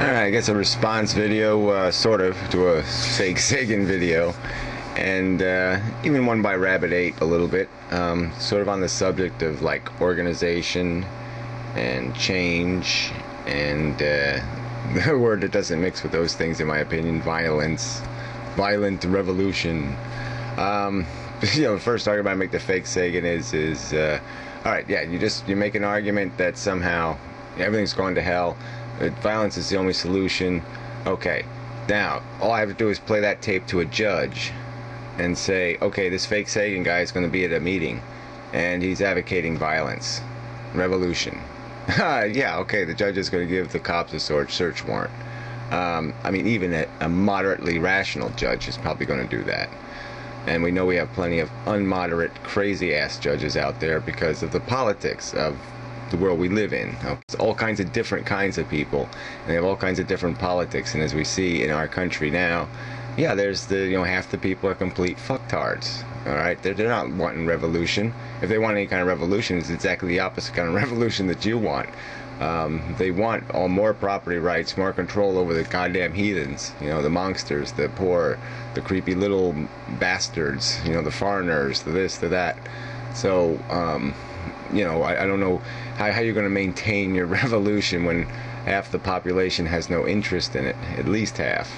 Alright, I guess a response video, sort of, to a fake Sagan video. And even one by Rabbit 8 a little bit. Sort of on the subject of, like, organization and change and the word that doesn't mix with those things, in my opinion, violence. Violent revolution. The first argument I make the fake Sagan is alright, yeah, you make an argument that somehow everything's going to hell. Violence is the only solution. Okay, now all I have to do is play that tape to a judge and say, okay, this fake Sagan guy is going to be at a meeting and he's advocating violence, revolution. Yeah, okay, the judge is going to give the cops a search warrant. I mean, even a moderately rational judge is probably going to do that. And we know we have plenty of unmoderate, crazy-ass judges out there because of the politics of the world we live in. It's all kinds of different kinds of people, and they have all kinds of different politics. And as we see in our country now, yeah, there's half the people are complete fucktards. All right, they're not wanting revolution. If they want any kind of revolution, it's exactly the opposite kind of revolution that you want. They want more property rights, more control over the goddamn heathens, the monsters, the poor, the creepy little bastards, the foreigners, the this, the that. So, I don't know how you're going to maintain your revolution when half the population has no interest in it, at least half.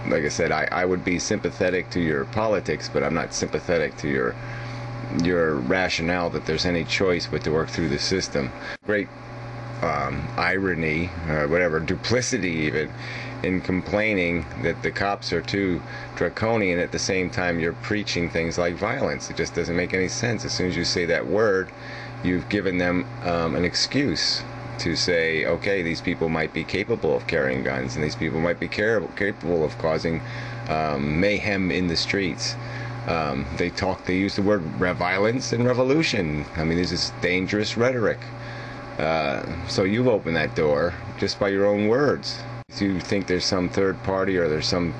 Like I said, I would be sympathetic to your politics, but I'm not sympathetic to your rationale that there's any choice but to work through the system. Great irony, whatever, duplicity even, in complaining that the cops are too draconian. At the same time, you're preaching things like violence. It just doesn't make any sense. As soon as you say that word, you've given them an excuse to say, okay, these people might be capable of carrying guns, and these people might be capable of causing mayhem in the streets. They use the word violence and revolution. I mean, this is dangerous rhetoric. So you've opened that door just by your own words. If you think there's some third party, or there's some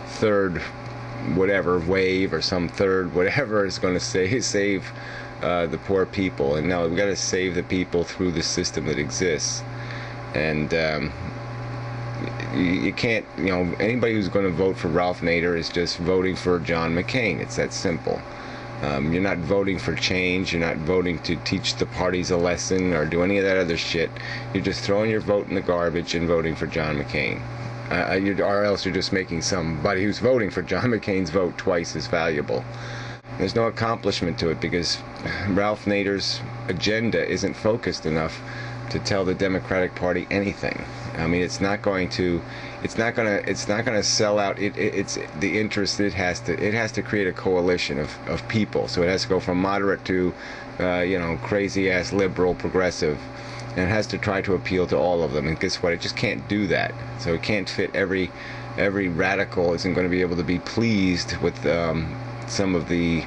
third whatever wave, or some third whatever is going to save the poor people, and no, we've got to save the people through the system that exists. And you can't, anybody who's going to vote for Ralph Nader is just voting for John McCain. It's that simple. You're not voting for change. You're not voting to teach the parties a lesson or do any of that other shit. You're just throwing your vote in the garbage and voting for John McCain. Or else you're just making somebody who's voting for John McCain's vote twice as valuable. There's no accomplishment to it because Ralph Nader's agenda isn't focused enough to tell the Democratic Party anything. I mean, it's not going to sell out. It's the interest. It has to create a coalition of people. So it has to go from moderate to, crazy ass liberal, progressive, and it has to try to appeal to all of them. And guess what? It just can't do that. So it can't fit every radical. Isn't going to be able to be pleased with some of the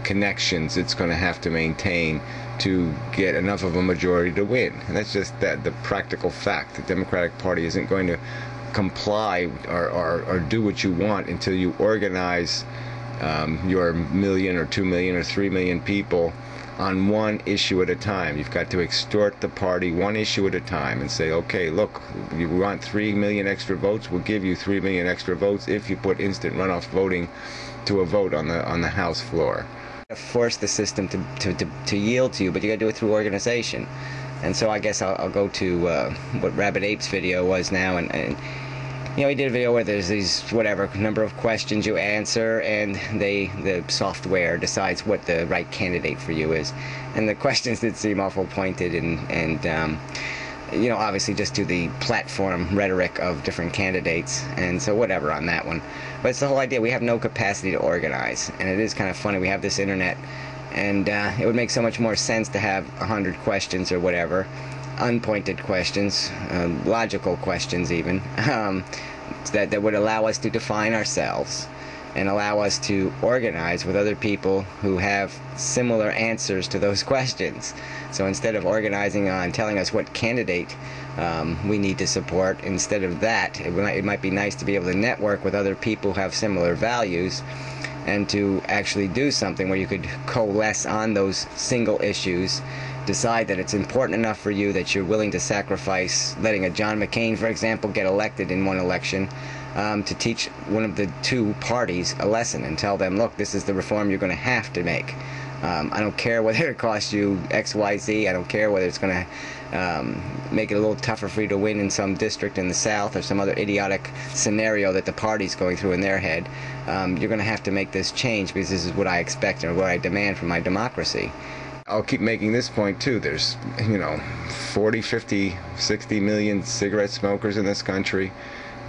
connections it's going to have to maintain to get enough of a majority to win. And that's just the practical fact. The Democratic Party isn't going to comply or do what you want until you organize your 1 million or 2 million or 3 million people on one issue at a time. You've got to extort the party one issue at a time and say, okay, look, you want 3 million extra votes, we'll give you 3 million extra votes if you put instant runoff voting to a vote on the House floor. Force the system to yield to you, but you got to do it through organization. And so I guess I'll go to what Rabbit 8's video was now, and he did a video where there's these number of questions you answer, and the software decides what the right candidate for you is. And the questions did seem awful pointed and obviously just to the platform rhetoric of different candidates, and so whatever on that one. But it's the whole idea. We have no capacity to organize, and it is kind of funny. We have this internet, and it would make so much more sense to have 100 questions or whatever, unpointed questions, logical questions even, that would allow us to define ourselves and allow us to organize with other people who have similar answers to those questions. So instead of organizing on telling us what candidate we need to support, instead of that, it might be nice to be able to network with other people who have similar values and to actually do something where you could coalesce on those single issues decide that it's important enough for you that you're willing to sacrifice letting a John McCain, for example, get elected in one election to teach one of the two parties a lesson and tell them, look, this is the reform you're going to have to make. I don't care whether it costs you X, Y, Z. I don't care whether it's going to make it a little tougher for you to win in some district in the South or some other idiotic scenario that the party's going through in their head. You're going to have to make this change because this is what I expect or what I demand from my democracy. I'll keep making this point too. There's, 40, 50, 60 million cigarette smokers in this country,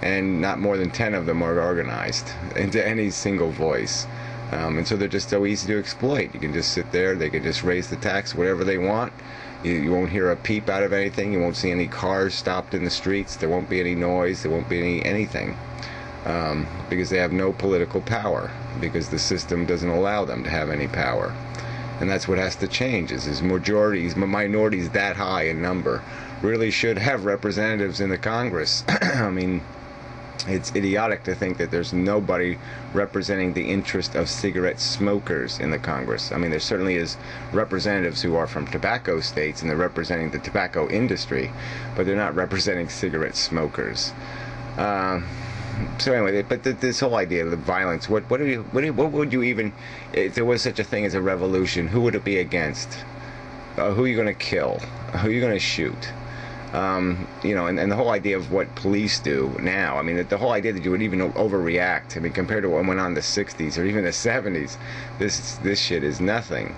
and not more than 10 of them are organized into any single voice. And so they're just so easy to exploit. You can just sit there, they can just raise the tax whatever they want. You won't hear a peep out of anything. You won't see any cars stopped in the streets. There won't be any noise. There won't be anything. Because they have no political power, because the system doesn't allow them to have any power. And that's what has to change, is minorities that high in number really should have representatives in the Congress. I mean, it's idiotic to think that there's nobody representing the interest of cigarette smokers in the Congress. I mean, there certainly is representatives who are from tobacco states and they're representing the tobacco industry, but they're not representing cigarette smokers. So anyway, but this whole idea of the violence, what would you even, if there was such a thing as a revolution, who would it be against? Who are you going to kill? Who are you going to shoot? And the whole idea of what police do now, I mean, the whole idea that you would even overreact, I mean, compared to what went on in the 60s or even the 70s, this shit is nothing.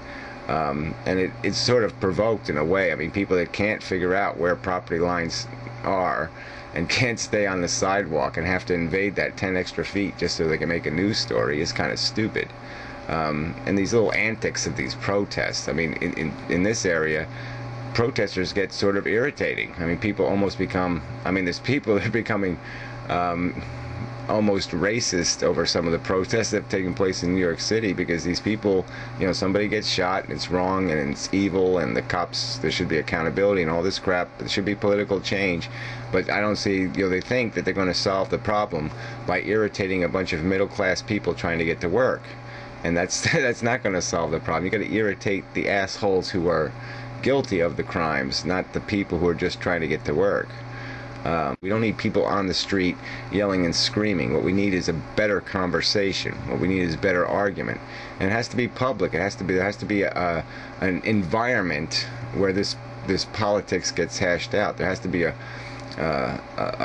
And it's sort of provoked in a way. I mean, people that can't figure out where property lines are and can't stay on the sidewalk and have to invade that 10 extra feet just so they can make a news story is kind of stupid. And these little antics of these protests, I mean, in this area, protesters get sort of irritating. I mean, people almost become, there's people that are becoming almost racist over some of the protests that have taken place in New York City, because these people, somebody gets shot and it's wrong and it's evil and the cops, there should be accountability and all this crap. There should be political change. But I don't see, they think that they're going to solve the problem by irritating a bunch of middle-class people trying to get to work. And that's not going to solve the problem. You got to irritate the assholes who are guilty of the crimes, not the people who are just trying to get to work. We don't need people on the street yelling and screaming. What we need is a better conversation. What we need is better argument. And it has to be public. There has to be an environment where this politics gets hashed out. There has to be a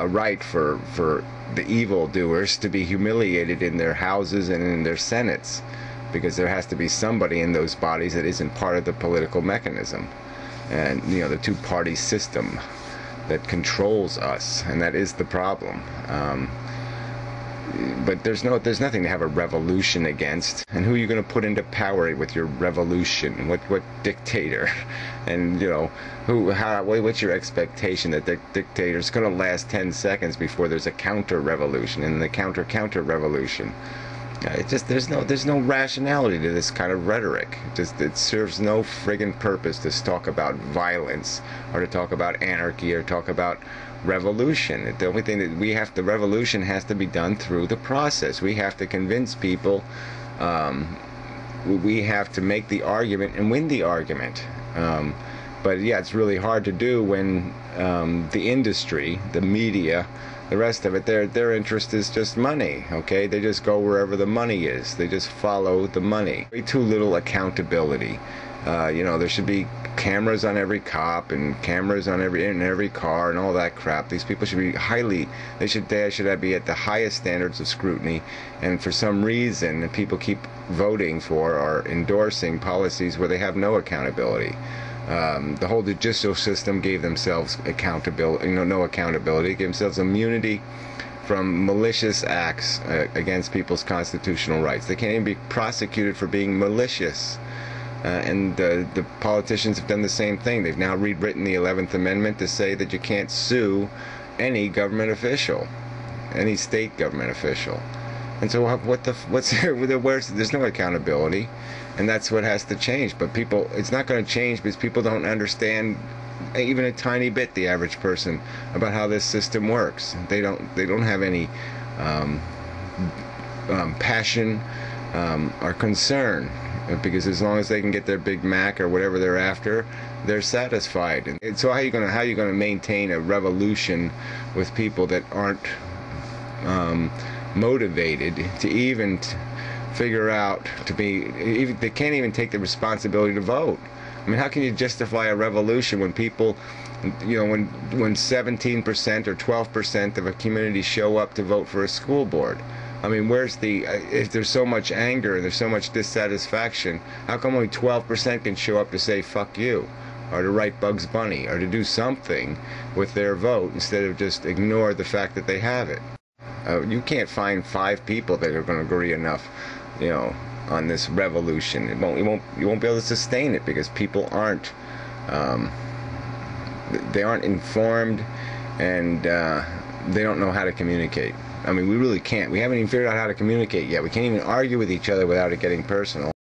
right for the evildoers to be humiliated in their houses and in their senates, because there has to be somebody in those bodies that isn't part of the political mechanism and the two-party system that controls us, and that is the problem. But there's nothing to have a revolution against. And who are you going to put into power with your revolution? What dictator? And what's your expectation that the dictator's going to last 10 seconds before there's a counter-revolution and the counter-revolution? There's no rationality to this kind of rhetoric. It serves no friggin' purpose to talk about violence or to talk about anarchy or talk about revolution. The only thing that the revolution has to be done through the process. We have to convince people. We have to make the argument and win the argument. But yeah, it's really hard to do when the industry, the media, the rest of it, their interest is just money, okay? They just go wherever the money is. They just follow the money. Way too little accountability. There should be cameras on every cop and cameras on every car and all that crap. These people should be they should be at the highest standards of scrutiny. And for some reason, people keep voting for or endorsing policies where they have no accountability. The whole judicial system gave themselves accountability, no accountability, gave themselves immunity from malicious acts against people's constitutional rights. They can't even be prosecuted for being malicious. And the politicians have done the same thing. They've now rewritten the 11th Amendment to say that you can't sue any government official, any state government official. And so there's no accountability, and that's what has to change. But it's not going to change because people don't understand even a tiny bit, the average person, about how this system works. They don't have any passion or concern because as long as they can get their Big Mac or whatever they're after, they're satisfied. And so how are you gonna maintain a revolution with people that aren't motivated to even figure out to be, they can't even take the responsibility to vote? I mean, how can you justify a revolution when people, when 17% or 12% of a community show up to vote for a school board? I mean, if there's so much anger and there's so much dissatisfaction, how come only 12% can show up to say fuck you, or to write Bugs Bunny, or to do something with their vote instead of just ignore the fact that they have it? You can't find 5 people that are going to agree enough, on this revolution. You won't be able to sustain it because people aren't informed, and they don't know how to communicate. I mean, we really can't. We haven't even figured out how to communicate yet. We can't even argue with each other without it getting personal.